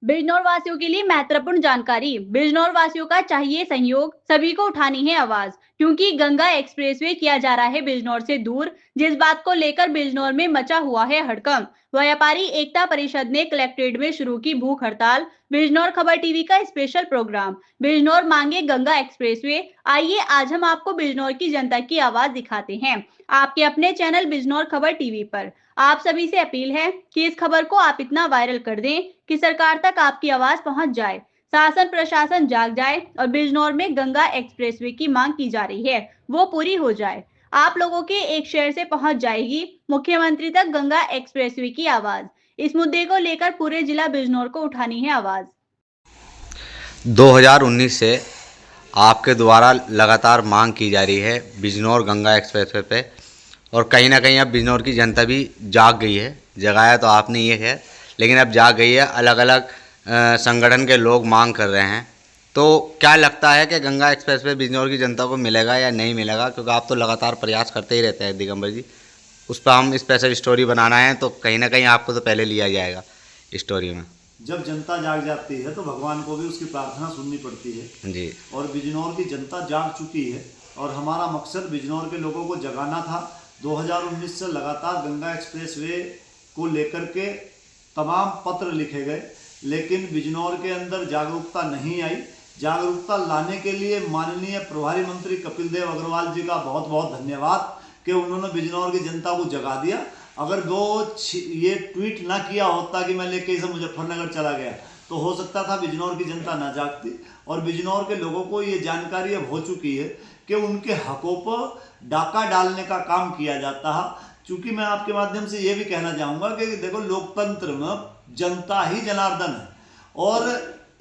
बिजनौर वासियों के लिए महत्वपूर्ण जानकारी। बिजनौर वासियों का चाहिए सहयोग, सभी को उठानी है आवाज, क्योंकि गंगा एक्सप्रेसवे किया जा रहा है बिजनौर से दूर। जिस बात को लेकर बिजनौर में मचा हुआ है हड़कंप। व्यापारी एकता परिषद ने कलेक्ट्रेट में शुरू की भूख हड़ताल। बिजनौर खबर टीवी का स्पेशल प्रोग्राम, बिजनौर मांगे गंगा एक्सप्रेसवे। आइए आज हम आपको बिजनौर की जनता की आवाज दिखाते हैं, आपके अपने चैनल बिजनौर खबर टीवी पर। आप सभी से अपील है कि इस खबर को आप इतना वायरल कर दें कि सरकार तक आपकी आवाज पहुंच जाए, शासन प्रशासन जाग जाए और बिजनौर में गंगा एक्सप्रेसवे की मांग की जा रही है वो पूरी हो जाए। आप लोगों के एक शेयर से पहुंच जाएगी मुख्यमंत्री तक गंगा एक्सप्रेसवे की आवाज। इस मुद्दे को लेकर पूरे जिला बिजनौर को उठानी है आवाज। 2019 से आपके द्वारा लगातार मांग की जा रही है बिजनौर गंगा एक्सप्रेसवे पे, और कहीं ना कहीं अब बिजनौर की जनता भी जाग गई है। जगाया तो आपने ये है, लेकिन अब जाग गई है। अलग अलग संगठन के लोग मांग कर रहे हैं। तो क्या लगता है कि गंगा एक्सप्रेसवे बिजनौर की जनता को मिलेगा या नहीं मिलेगा? क्योंकि आप तो लगातार प्रयास करते ही रहते हैं दिगंबर जी। उस पर हम स्पेशल स्टोरी बनाना है, तो कहीं ना कहीं आपको तो पहले लिया जाएगा स्टोरी में। जब जनता जाग जाती है तो भगवान को भी उसकी प्रार्थना सुननी पड़ती है जी। और बिजनौर की जनता जाग चुकी है और हमारा मकसद बिजनौर के लोगों को जगाना था। 2019 से लगातार गंगा एक्सप्रेसवे को लेकर के तमाम पत्र लिखे गए, लेकिन बिजनौर के अंदर जागरूकता नहीं आई। जागरूकता लाने के लिए माननीय प्रभारी मंत्री कपिल देव अग्रवाल जी का बहुत बहुत धन्यवाद कि उन्होंने बिजनौर की जनता को जगा दिया। अगर वो ये ट्वीट ना किया होता कि मैं लेके इसे मुजफ्फरनगर चला गया, तो हो सकता था बिजनौर की जनता ना जागती। और बिजनौर के लोगों को ये जानकारी अब हो चुकी है कि उनके हकों पर डाका डालने का काम किया जाता है। चूंकि मैं आपके माध्यम से ये भी कहना चाहूँगा कि देखो, लोकतंत्र में जनता ही जनार्दन है। और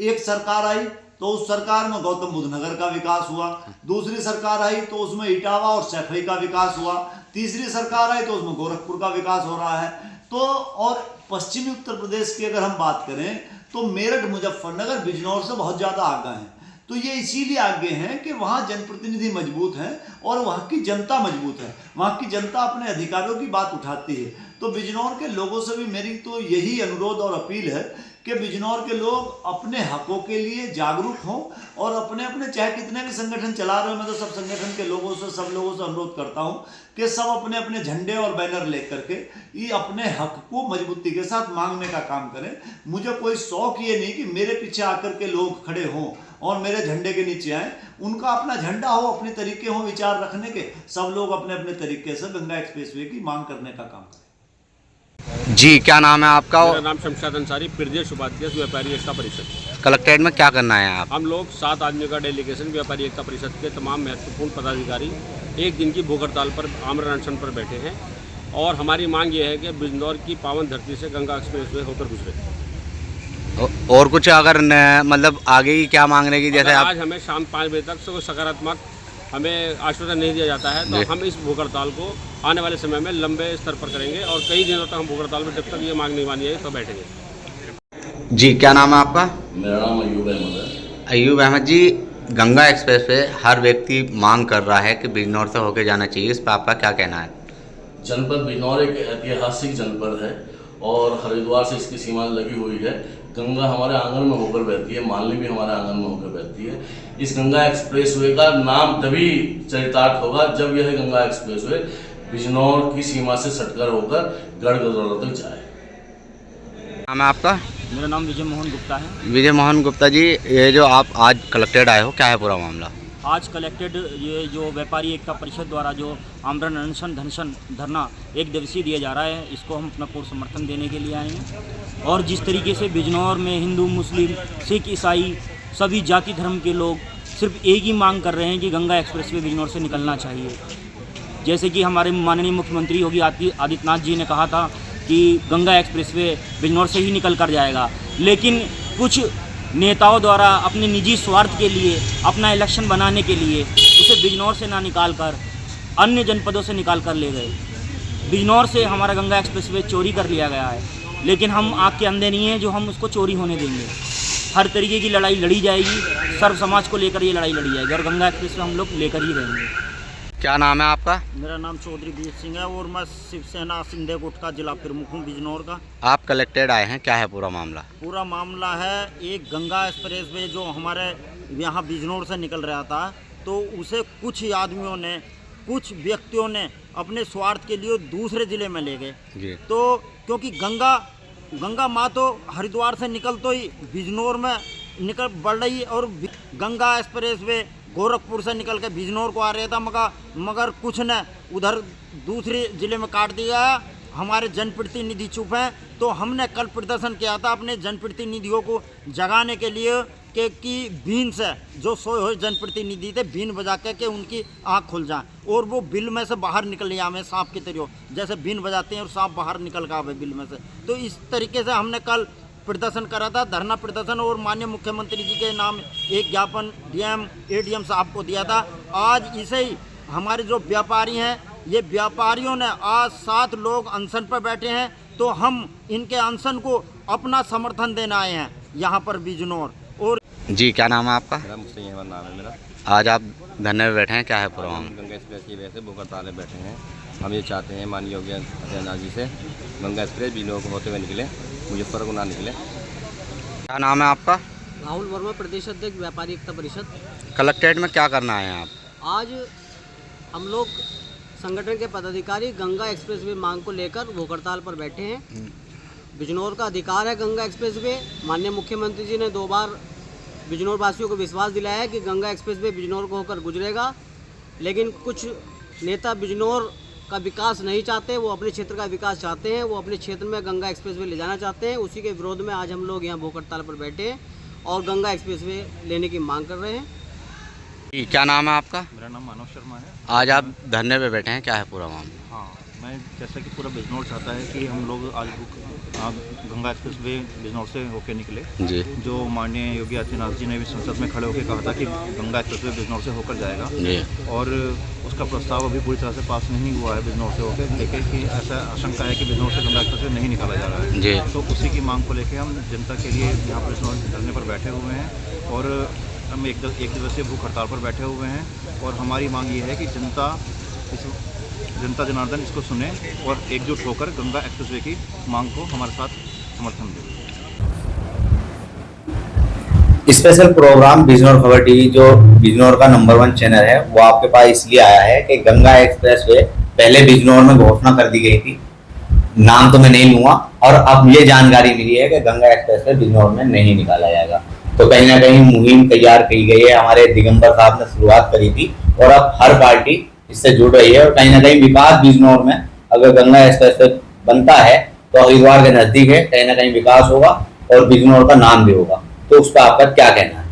एक सरकार आई तो उस सरकार में गौतम बुद्ध नगर का विकास हुआ, दूसरी सरकार आई तो उसमें इटावा और सैफई का विकास हुआ, तीसरी सरकार आई तो उसमें गोरखपुर का विकास हो रहा है। तो और पश्चिमी उत्तर प्रदेश की अगर हम बात करें तो मेरठ मुजफ्फरनगर बिजनौर से बहुत ज़्यादा आगे हैं। तो ये इसीलिए आगे हैं कि वहाँ जनप्रतिनिधि मजबूत हैं और वहाँ की जनता मजबूत है, वहाँ की जनता अपने अधिकारों की बात उठाती है। तो बिजनौर के लोगों से भी मेरी तो यही अनुरोध और अपील है कि बिजनौर के लोग अपने हकों के लिए जागरूक हों और अपने अपने चाहे कितने भी संगठन चला रहे हो, मैं तो सब संगठन के लोगों से, सब लोगों से अनुरोध करता हूं कि सब अपने अपने झंडे और बैनर लेकर के ये अपने हक को मजबूती के साथ मांगने का काम करें। मुझे कोई शौक ये नहीं कि मेरे पीछे आकर के लोग खड़े हों और मेरे झंडे के नीचे आए। उनका अपना झंडा हो, अपने तरीके हो विचार रखने के, सब लोग अपने अपने तरीके से गंगा एक्सप्रेसवे की मांग करने का काम करें। जी, क्या नाम है आपका? मेरा नाम शमशाद अंसारी, प्रदेश उपाध्यक्ष व्यापारी एकता परिषद। कलेक्ट्रेट में क्या करना है आप? हम लोग 7 आदमियों का डेलीगेशन व्यापारी एकता परिषद के तमाम महत्वपूर्ण पदाधिकारी एक दिन की भूख हड़ताल पर आमरण अनशन पर बैठे हैं। और हमारी मांग ये है कि बिजनौर की पावन धरती से गंगा एक्सप्रेसवे होकर गुजरे। और कुछ अगर मतलब आगे की क्या मांगने की, जैसे आज हमें शाम 5 बजे तक से सकारात्मक हमें आश्वासन नहीं दिया जाता है, तो हम इस भूख हड़ताल को आने वाले समय में लंबे स्तर पर करेंगे और कई दिनों तक हम भूख हड़ताल में जब तक ये मांग नहीं मानी है तो बैठेंगे। जी, क्या नाम है आपका? मेरा नाम अयूब अहमद है। अयूब अहमद जी, गंगा एक्सप्रेस पे हर व्यक्ति मांग कर रहा है कि बिजनौर से होकर जाना चाहिए, इस पर आपका क्या कहना है? जनपद बिजनौर एक ऐतिहासिक जनपद है और हरिद्वार से इसकी सीमा लगी हुई है। गंगा हमारे आंगन में होकर बहती है, मालनी भी हमारे आंगन में होकर बहती है। इस गंगा एक्सप्रेसवे का नाम तभी चरितार्थ होगा जब यह गंगा एक्सप्रेसवे बिजनौर की सीमा से सटकर होकर गढ़गदौला तक जाए। नाम है आपका? मेरा नाम विजय मोहन गुप्ता है। विजय मोहन गुप्ता जी, ये जो आप आज कलेक्टेड आए हो, क्या है पूरा मामला? आज कलेक्टेड ये जो व्यापारी एकता परिषद द्वारा जो आमरण अनशन धरना 1 दिवसीय दिया जा रहा है, इसको हम अपना पूर्ण समर्थन देने के लिए आए हैं। और जिस तरीके से बिजनौर में हिंदू, मुस्लिम, सिख, ईसाई सभी जाति धर्म के लोग सिर्फ एक ही मांग कर रहे हैं कि गंगा एक्सप्रेसवे बिजनौर से निकलना चाहिए। जैसे कि हमारे माननीय मुख्यमंत्री योगी आदित्यनाथ जी ने कहा था कि गंगा एक्सप्रेसवे बिजनौर से ही निकल कर जाएगा, लेकिन कुछ नेताओं द्वारा अपने निजी स्वार्थ के लिए, अपना इलेक्शन बनाने के लिए उसे बिजनौर से ना निकाल कर अन्य जनपदों से निकाल कर ले गए। बिजनौर से हमारा गंगा एक्सप्रेसवे चोरी कर लिया गया है, लेकिन हम आग के अंधे नहीं हैं जो हम उसको चोरी होने देंगे। हर तरीके की लड़ाई लड़ी जाएगी, सर्व समाज को लेकर ये लड़ाई लड़ी जाएगी और गंगा एक्सप्रेसवे हम लोग लेकर ही रहेंगे। क्या नाम है आपका? मेरा नाम चौधरी बीर सिंह है और मैं शिवसेना सिंधे गुट का जिला प्रमुख हूँ बिजनौर का। आप कलेक्टेड आए हैं, क्या है पूरा मामला? पूरा मामला है एक गंगा एक्सप्रेस वे जो हमारे यहाँ बिजनौर से निकल रहा था, तो उसे कुछ आदमियों ने, कुछ व्यक्तियों ने अपने स्वार्थ के लिए दूसरे ज़िले में ले गए। तो क्योंकि गंगा माँ तो हरिद्वार से निकल तो ही बिजनौर में निकल बढ़ रही, और गंगा एक्सप्रेस वे गोरखपुर से निकल के बिजनौर को आ रहा था, मगर कुछ ने उधर दूसरे ज़िले में काट दिया। हमारे जनप्रतिनिधि चुप हैं, तो हमने कल प्रदर्शन किया था अपने जनप्रतिनिधियों को जगाने के लिए कि बीन से जो सोए हुए जनप्रतिनिधि थे बीन बजा के उनकी आँख खुल जाए और वो बिल में से बाहर निकल आवे सांप की तरह, जैसे बीन बजाते हैं और सांप बाहर निकल के आवे बिल में से। तो इस तरीके से हमने कल प्रदर्शन करा था, धरना प्रदर्शन, और माननीय मुख्यमंत्री जी के नाम एक ज्ञापन डीएम एडीएम साहब को दिया था। आज इसे ही हमारे जो व्यापारी हैं, ये व्यापारियों ने आज 7 लोग अनशन पर बैठे हैं, तो हम इनके अनशन को अपना समर्थन देने आए हैं यहाँ पर बिजनौर। और जी, क्या नाम है आपका? मेरा मुस्तैद अहमद नाम है मेरा। आज आप धरने में बैठे हैं, क्या है पूरा मामला? गंगा एक्सप्रेस की वजह से भूख हड़ताल में बैठे हैं। हम ये चाहते हैं माननीय योगी आदित्यनाथ जी से गंगा एक्सप्रेस बिजनौर को होते हुए निकले, मुजफ्फरपुर ना निकले। क्या नाम है आपका? राहुल वर्मा, प्रदेश अध्यक्ष व्यापारी एकता परिषद। कलेक्ट्रेट में क्या करना है आप? आज हम लोग संगठन के पदाधिकारी गंगा एक्सप्रेस वे मांग को लेकर भूख हड़ताल पर बैठे हैं। बिजनौर का अधिकार है गंगा एक्सप्रेस वे। माननीय मुख्यमंत्री जी ने 2 बार बिजनौर वासियों को विश्वास दिलाया है कि गंगा एक्सप्रेस वे बिजनौर को होकर गुजरेगा, लेकिन कुछ नेता बिजनौर का विकास नहीं चाहते, वो अपने क्षेत्र का विकास चाहते हैं, वो अपने क्षेत्र में गंगा एक्सप्रेस वे ले जाना चाहते हैं। उसी के विरोध में आज हम लोग यहाँ भूख हड़ताल पर बैठे हैं और गंगा एक्सप्रेस वे लेने की मांग कर रहे हैं। जी, क्या नाम है आपका? मेरा नाम मानव शर्मा है। आज आप धरने पे बैठे हैं, क्या है पूरा मामला? हाँ, मैं जैसा कि पूरा बिजनौर चाहता है कि हम लोग आज गंगा एक्सप्रेस वे बिजनौर से होकर निकले। जी, जो माननीय योगी आदित्यनाथ जी ने भी संसद में खड़े होकर कहा था कि गंगा एक्सप्रेस वे बिजनौर से होकर जाएगा, जी, और उसका प्रस्ताव अभी पूरी तरह से पास नहीं हुआ है बिजनौर से होकर, लेकिन कि ऐसा आशंका है कि बिजनौर से गंगा एक्सप्रेस वे नहीं निकाला जा रहा है। जी, तो उसी की मांग को लेकर हम जनता के लिए यहाँ पर बिजनौर धरने पर बैठे हुए हैं, और हम एक दिवसीय भूख हड़ताल पर बैठे हुए हैं। और हमारी मांग ये है कि जनता जनार्दन इसको सुने और एकजुट होकर गंगा एक्सप्रेसवे की मांग को हमारे साथ समर्थन दें। स्पेशल प्रोग्राम बिजनौर खबर टीवी, जो बिजनौर का नंबर 1 चैनल है, वो आपके पास इसलिए आया है कि गंगा एक्सप्रेसवे पहले बिजनौर में घोषणा कर दी गई थी, नाम तो मैं नहीं लूंगा, और अब ये जानकारी मिली है कि गंगा एक्सप्रेसवे बिजनौर में नहीं निकाला जाएगा। तो कहीं ना कहीं मुहिम तैयार की गई है, हमारे दिगंबर साहब ने शुरुआत करी थी, और अब हर पार्टी इससे जुड़ रही है। और कहीं ना कहीं विकास बिजनौर में अगर गंगा एक्सप्रेस बनता है तो हरिद्वार के नजदीक है, कहीं ना कहीं विकास होगा और बिजनौर का नाम भी होगा। तो उस पर आपका क्या कहना है?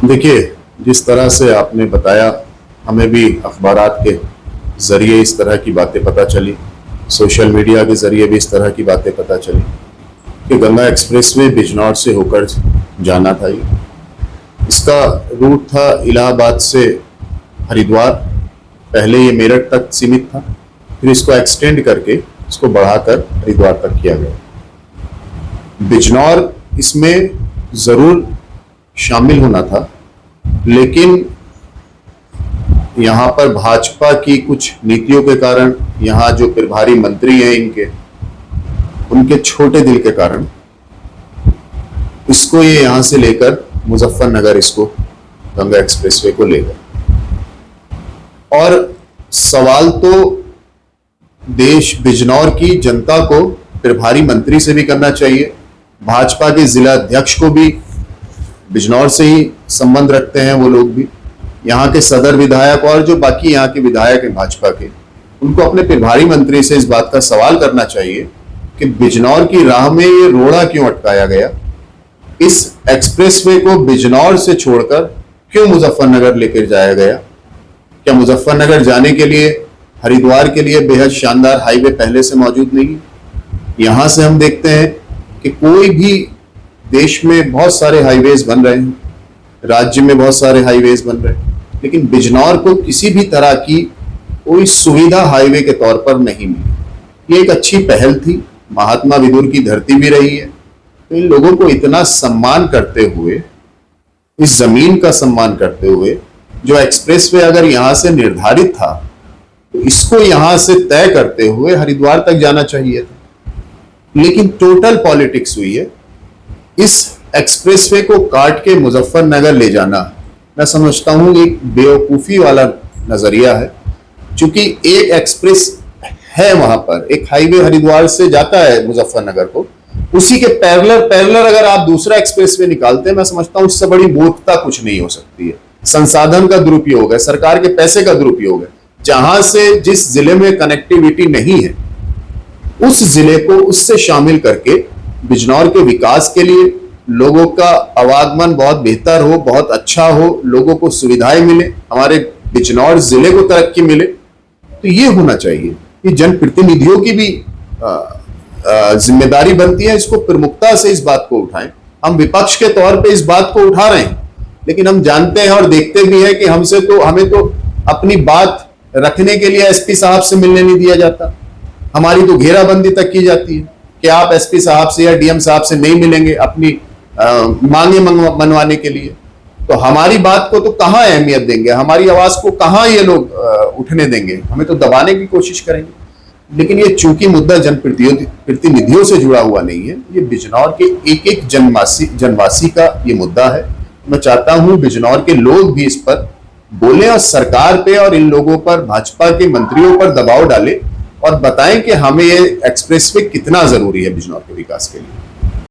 देखिए, जिस तरह से आपने बताया, हमें भी अखबारात के जरिए इस तरह की बातें पता चली, सोशल मीडिया के जरिए भी इस तरह की बातें पता चली कि गंगा एक्सप्रेसवे बिजनौर से होकर जाना था। इसका रूट था इलाहाबाद से हरिद्वार, पहले ये मेरठ तक सीमित था, फिर इसको एक्सटेंड करके इसको बढ़ाकर हरिद्वार तक किया गया। बिजनौर इसमें ज़रूर शामिल होना था, लेकिन यहाँ पर भाजपा की कुछ नीतियों के कारण, यहाँ जो प्रभारी मंत्री हैं उनके छोटे दिल के कारण इसको ये यहाँ से लेकर मुजफ्फरनगर इसको गंगा एक्सप्रेसवे को ले गए। और सवाल तो देश बिजनौर की जनता को प्रभारी मंत्री से भी करना चाहिए, भाजपा के जिला अध्यक्ष को भी बिजनौर से ही संबंध रखते हैं वो लोग भी, यहाँ के सदर विधायक और जो बाकी यहाँ के विधायक हैं भाजपा के, उनको अपने प्रभारी मंत्री से इस बात का सवाल करना चाहिए कि बिजनौर की राह में ये रोड़ा क्यों अटकाया गया, इस एक्सप्रेसवे को बिजनौर से छोड़कर क्यों मुजफ्फरनगर लेकर जाया गया। क्या मुजफ्फरनगर जाने के लिए, हरिद्वार के लिए बेहद शानदार हाईवे पहले से मौजूद नहीं? यहां से हम देखते हैं कि कोई भी देश में बहुत सारे हाईवेज बन रहे हैं, राज्य में बहुत सारे हाईवेज बन रहे हैं, लेकिन बिजनौर को किसी भी तरह की कोई सुविधा हाईवे के तौर पर नहीं मिली। ये एक अच्छी पहल थी, महात्मा विदुर की धरती भी रही है। तो इन लोगों को इतना सम्मान करते हुए, इस जमीन का सम्मान करते हुए, जो एक्सप्रेसवे अगर यहां से निर्धारित था तो इसको यहां से तय करते हुए हरिद्वार तक जाना चाहिए था, लेकिन टोटल पॉलिटिक्स हुई है। इस एक्सप्रेसवे को काट के मुजफ्फरनगर ले जाना मैं समझता हूं एक बेवकूफी वाला नजरिया है, क्योंकि एक एक्सप्रेस है वहां पर, एक हाईवे हरिद्वार से जाता है मुजफ्फरनगर को, उसी के पैरेलल अगर आप दूसरा एक्सप्रेसवे निकालते हैं, मैं समझता हूं उससे बड़ी मूर्खता कुछ नहीं हो सकती है। संसाधन का दुरुपयोग है, सरकार के पैसे का दुरुपयोग है। जहां से जिस जिले में कनेक्टिविटी नहीं है उस जिले को उससे शामिल करके बिजनौर के विकास के लिए लोगों का आवागमन बहुत बेहतर हो, बहुत अच्छा हो, लोगों को सुविधाएं मिले, हमारे बिजनौर जिले को तरक्की मिले, तो ये होना चाहिए। ये जनप्रतिनिधियों की भी जिम्मेदारी बनती है, इसको प्रमुखता से इस बात को उठाएं। हम विपक्ष के तौर पे इस बात को उठा रहे हैं, लेकिन हम जानते हैं और देखते भी हैं कि हमें तो अपनी बात रखने के लिए एसपी साहब से मिलने नहीं दिया जाता, हमारी तो घेराबंदी तक की जाती है कि आप एसपी साहब से या डीएम साहब से नहीं मिलेंगे अपनी मांगे मनवाने के लिए। तो हमारी बात को तो कहां अहमियत देंगे, हमारी आवाज को कहां ये लोग उठने देंगे, हमें तो दबाने की कोशिश करेंगे। लेकिन ये चूंकि मुद्दा जनप्रतिनिधियों से जुड़ा हुआ नहीं है, ये बिजनौर के एक जनवासी का ये मुद्दा है। मैं चाहता हूं बिजनौर के लोग भी इस पर बोले और सरकार पे और इन लोगों पर, भाजपा के मंत्रियों पर दबाव डाले और बताएं कि हमें ये एक्सप्रेसवे कितना जरूरी है बिजनौर के विकास के लिए।